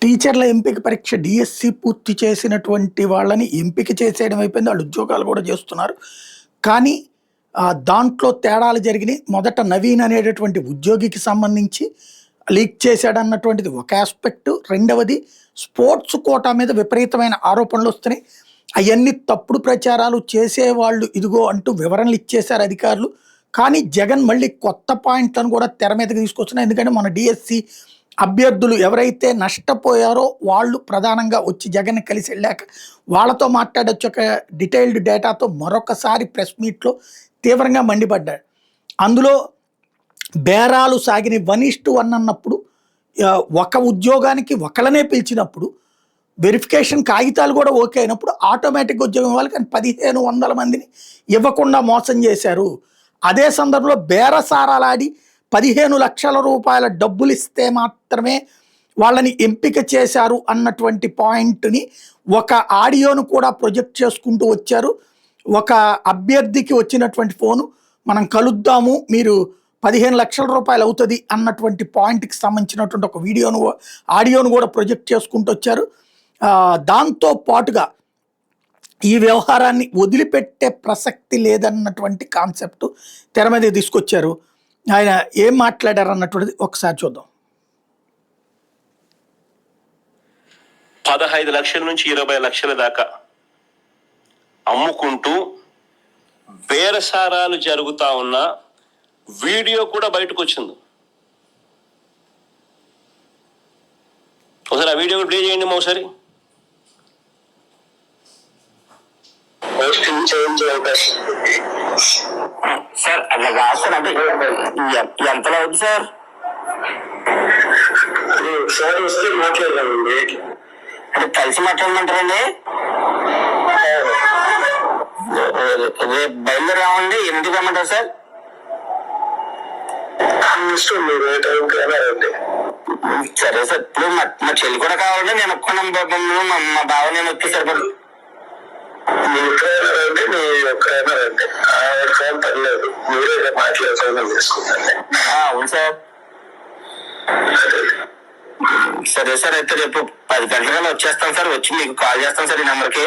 టీచర్ల ఎంపిక పరీక్ష డిఎస్సి పూర్తి చేసినటువంటి వాళ్ళని ఎంపిక చేసేయడం అయిపోయింది. వాళ్ళు ఉద్యోగాలు కూడా చేస్తున్నారు. కానీ దాంట్లో తేడాలు జరిగినాయి. మొదట నవీన్ అనేటటువంటి ఉద్యోగికి సంబంధించి లీక్ చేశాడన్నటువంటిది ఒక ఆస్పెక్ట్. రెండవది స్పోర్ట్స్ కోటా మీద విపరీతమైన ఆరోపణలు వస్తున్నాయి. అవన్నీ తప్పుడు ప్రచారాలు చేసేవాళ్ళు ఇదిగో అంటూ వివరణలు ఇచ్చేశారు అధికారులు. కానీ జగన్ మళ్ళీ కొత్త పాయింట్లను కూడా తెర మీదకి తీసుకొస్తున్నారు. ఎందుకంటే మన డిఎస్సి అభ్యర్థులు ఎవరైతే నష్టపోయారో వాళ్ళు ప్రధానంగా వచ్చి జగన్ కలిసి వెళ్ళాక వాళ్ళతో మాట్లాడొచ్చు ఒక డీటెయిల్డ్ డేటాతో మరొకసారి ప్రెస్ మీట్లో తీవ్రంగా మండిపడ్డాడు. అందులో బేరాలు సాగిన 1:1 అన్నప్పుడు ఒక ఉద్యోగానికి ఒకళ్ళనే పిలిచినప్పుడు వెరిఫికేషన్ కాగితాలు కూడా ఓకే అయినప్పుడు ఆటోమేటిక్ ఉద్యోగం ఇవ్వాలి. కానీ 1500 మందిని ఇవ్వకుండా మోసం చేశారు. అదే సందర్భంలో బేరసారాలాడి 15 లక్షల రూపాయల డబ్బులు ఇస్తే మాత్రమే వాళ్ళని ఎంపిక చేశారు అన్నటువంటి పాయింట్ని ఒక ఆడియోను కూడా ప్రొజెక్ట్ చేసుకుంటూ వచ్చారు. ఒక అభ్యర్థికి వచ్చినటువంటి ఫోను, మనం కలుద్దాము, మీరు 15 లక్షల రూపాయలు అవుతుంది అన్నటువంటి పాయింట్కి సంబంధించినటువంటి ఒక వీడియోను ఆడియోను కూడా ప్రొజెక్ట్ చేసుకుంటూ వచ్చారు. దాంతో పాటుగా ఈ వ్యవహారాన్ని వదిలిపెట్టే ప్రసక్తి లేదన్నటువంటి కాన్సెప్ట్ తెర మీద తీసుకొచ్చారు. ఆయన ఏం మాట్లాడారు అన్నటువంటిది ఒకసారి చూద్దాం. 15 లక్షల నుంచి 20 లక్షల దాకా అమ్ముకుంటూ బేరసారాలు జరుగుతా ఉన్న వీడియో కూడా బయటకు వచ్చింది. ఒకసారి ఆ వీడియో ప్లే చేయండి ఒకసారి. సార్ అలా కాదు సార్, అంటే ఎంతలో అవుతుంది సార్? సార్ వస్తే మాట్లాడదామండి. అంటే కలిసి మాట్లాడమంటారండి? రేపు బయలుదేరామండి. ఎందుకు రమ్మంటారు సార్? ఇష్టం, మీరు ఏ టైంకి రండి. సరే సార్, ఇప్పుడు మా చెల్లి కూడా కావాలంటే నేను ఒప్పుకున్నాను. మా బావ నేను వచ్చి సరిపడు. మీరు ఎక్కడైనా రండి, మీ ఒక్కరైనా రండి, ఫోన్ పర్లేదు, మీరే మాట్లాడే చేసుకుంటాను. అవును సార్. సరే సార్, అయితే రేపు 10 గంటల వచ్చేస్తాను సార్. వచ్చి మీకు కాల్ చేస్తాను సార్ ఈ నెంబర్కి.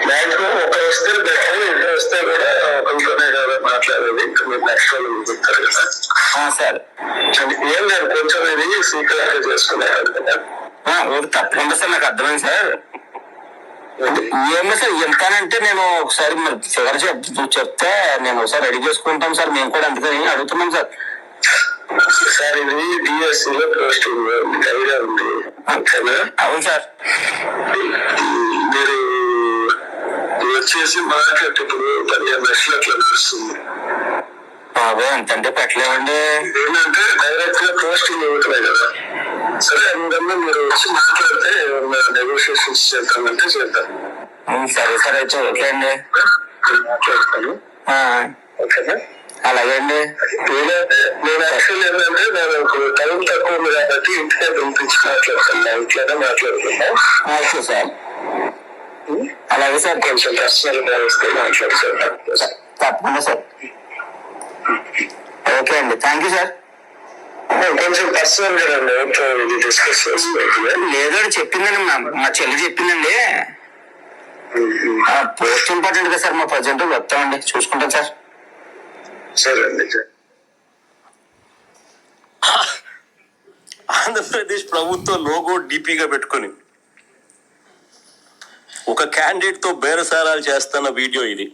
మ్యాక్సిమం ఒక వస్తే బెటర్, ఇద్దరు వస్తే కూడా ఒకరితోనే కదా మాట్లాడేది. ఇంకా మీరు నెక్స్ట్ వాళ్ళు చెప్తారు కదా సార్. ఏం లేదు, కొంచెం ఇది సీక్రెట్ గా చేసుకునేది కదా. తప్పకుండా సార్, నాకు అర్థమైంది సార్. ఏమో సార్, ఎంతానంటే నేను ఒకసారి మరి ఫిగర్ చెప్తే నేను ఒకసారి రెడీ చేసుకుంటాం సార్. మేము కూడా అందుకని అడుగుతున్నాం సార్. సార్ ఇది డిఎస్సీలో పోస్టింగ్ ఐడియా ఉంది. అవును సార్. మీరు వచ్చేసి మార్కెట్ ఇప్పుడు 15 లక్షలు అట్లా నడుస్తుంది. బాబు ఎంతంటే పెట్టలేమండి. ఏంటంటే డైరెక్ట్ గా పోస్టింగ్ ఇవ్వటమే కదా. సరే, అందుకన్నా మీరు వచ్చి మాట్లాడితే నెగోషియేషన్స్ చేద్దామంటే చేద్దాం. సరే సార్, అయితే ఓకే అండి, మాట్లాడతాను. ఓకేనా? అలాగే అండి. నేను యాక్చువల్ ఏంటంటే నేను టైం తక్కువ ఉంది కాబట్టి ఇంటికే పంపించి మాట్లాడుతున్నా. ఇంట్లోనే మాట్లాడుతున్నా. Okay sir. అలాగే సార్, కొంచెం పర్సనల్ గా వస్తే మాట్లాడుతున్నాను. తప్పకుండా సార్. ఓకే అండి, థ్యాంక్ యూ సార్. కొంచెం పర్సనల్ గా ఇది డిస్కస్ చేసుకోవాలి. లేదండి, చెప్పిందండి మా చెల్లి చెప్పిందండి. పోస్ట్ ఇంపార్టెంట్ కదా సార్. మా ప్రజెంట్ వస్తామండి, చూసుకుంటాం సార్. సరే అండి. ఆంధ్రప్రదేశ్ ప్రభుత్వ లోగో డిపిగా పెట్టుకొని ఒక క్యాండిడేట్ తో బేరసారాలు చేస్తున్న వీడియో ఇది.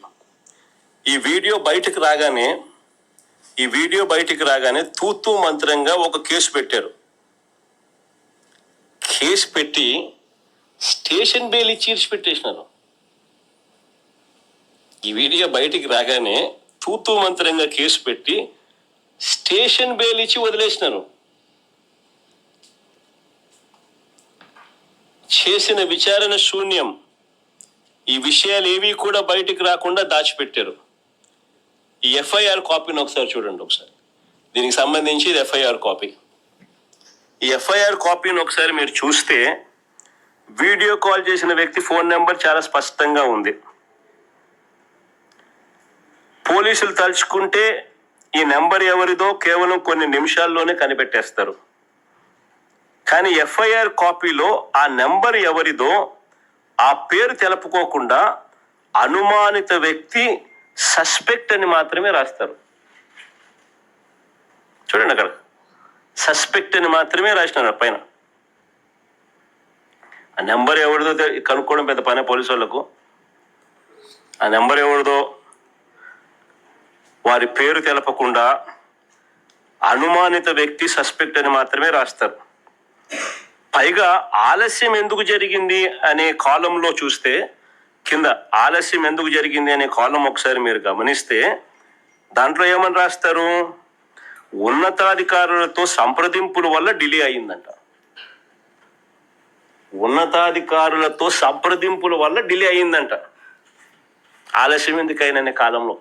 ఈ వీడియో బయటికి రాగానే తూతూ మంత్రంగా ఒక కేసు పెట్టారు. కేసు పెట్టి స్టేషన్ బెయిల్ ఇచ్చి ఇడిచిపెట్టేసినారు. ఈ వీడియో బయటికి రాగానే తూతూ మంత్రంగా కేసు పెట్టి స్టేషన్ బెయిల్ ఇచ్చి వదిలేసినారు. చేసిన విచారణ శూన్యం. ఈ విషయాలు ఏవి కూడా బయటికి రాకుండా దాచిపెట్టారు. ఈ ఎఫ్ఐఆర్ కాపీని ఒకసారి చూడండి. ఒకసారి దీనికి సంబంధించి ఇది ఎఫ్ఐఆర్ కాపీ. ఈ ఎఫ్ఐఆర్ కాపీని ఒకసారి మీరు చూస్తే వీడియో కాల్ చేసిన వ్యక్తి ఫోన్ నెంబర్ చాలా స్పష్టంగా ఉంది. పోలీసులు తలుచుకుంటే ఈ నెంబర్ ఎవరిదో కేవలం కొన్ని నిమిషాల్లోనే కనిపెట్టేస్తారు. కానీ ఎఫ్ఐఆర్ కాపీలో ఆ నెంబర్ ఎవరిదో ఆ పేరు తెలుపుకోకుండా అనుమానిత వ్యక్తి సస్పెక్ట్ అని మాత్రమే రాస్తారు. చూడండి అక్కడ సస్పెక్ట్ అని మాత్రమే రాసినారు పైన. ఆ నెంబర్ ఎవరిదో కనుక్కోవడం పెద్ద పని పోలీసు వాళ్ళకు. ఆ నెంబర్ ఎవరిదో వారి పేరు తెలపకుండా అనుమానిత వ్యక్తి సస్పెక్ట్ అని మాత్రమే రాస్తారు. పైగా ఆలస్యం ఎందుకు జరిగింది అనే కాలంలో చూస్తే కింద ఆలస్యం ఎందుకు జరిగింది అనే కాలం ఒకసారి మీరు గమనిస్తే దాంట్లో ఏమని రాస్తారు, ఉన్నతాధికారులతో సంప్రదింపుల వల్ల డిలే అయిందంట. ఉన్నతాధికారులతో సంప్రదింపుల వల్ల డిలే అయిందంట. ఆలస్యం ఎందుకైనా కాలంలో.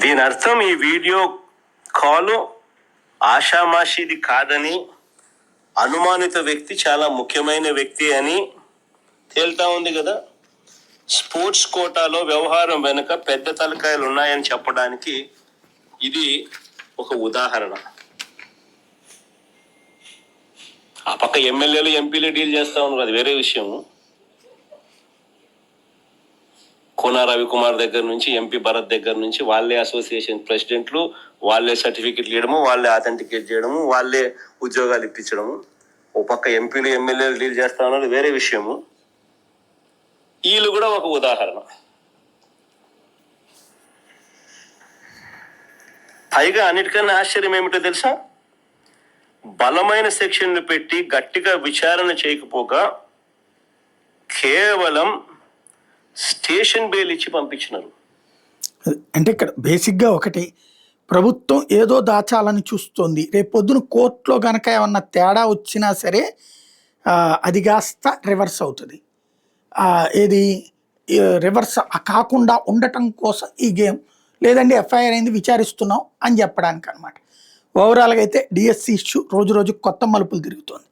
దీని అర్థం ఈ వీడియో కాల్ ఆషామాషిది కాదని, అనుమానిత వ్యక్తి చాలా ముఖ్యమైన వ్యక్తి అని తేల్తా ఉంది కదా. స్పోర్ట్స్ కోటాలో వ్యవహారం వెనుక పెద్ద తలకాయలు ఉన్నాయని చెప్పడానికి ఇది ఒక ఉదాహరణ. ఆ పక్క ఎమ్మెల్యేలు ఎంపీలు డీల్ చేస్తా ఉన్నారు, అది వేరే విషయం. కోన రవికుమార్ దగ్గర నుంచి ఎంపీ భరత్ దగ్గర నుంచి వాళ్ళే అసోసియేషన్ ప్రెసిడెంట్లు, వాళ్ళే సర్టిఫికెట్లు ఇవ్వడము, వాళ్ళే అథెంటికేట్ చేయడము, వాళ్ళే ఉద్యోగాలు ఇప్పించడము. ఓ పక్క ఎంపీలు ఎమ్మెల్యేలు డీల్ చేస్తా ఉన్నారు, వేరే విషయము. వీళ్ళు కూడా ఒక ఉదాహరణ. పైగా అన్నిటికన్నా ఆశ్చర్యం ఏమిటో తెలుసా, బలమైన సెక్షన్లు పెట్టి గట్టిగా విచారణ చేయకపోగా కేవలం స్టేషన్ బెయిల్ ఇచ్చి పంపించినారు. అంటే ఇక్కడ బేసిక్గా ఒకటి, ప్రభుత్వం ఏదో దాచాలని చూస్తోంది. రేపు పొద్దున కోర్టులో కనుక ఏమన్నా తేడా వచ్చినా సరే అది కాస్త రివర్స్ అవుతుంది. ఏది రివర్స్ కాకుండా ఉండటం కోసం ఈ గేమ్. లేదండి ఎఫ్ఐఆర్ అయింది విచారిస్తున్నాం అని చెప్పడానికి అనమాట. ఓవరాల్గా అయితే డిఎస్సి ఇష్యూ రోజు రోజు కొత్త మలుపులు తిరుగుతోంది.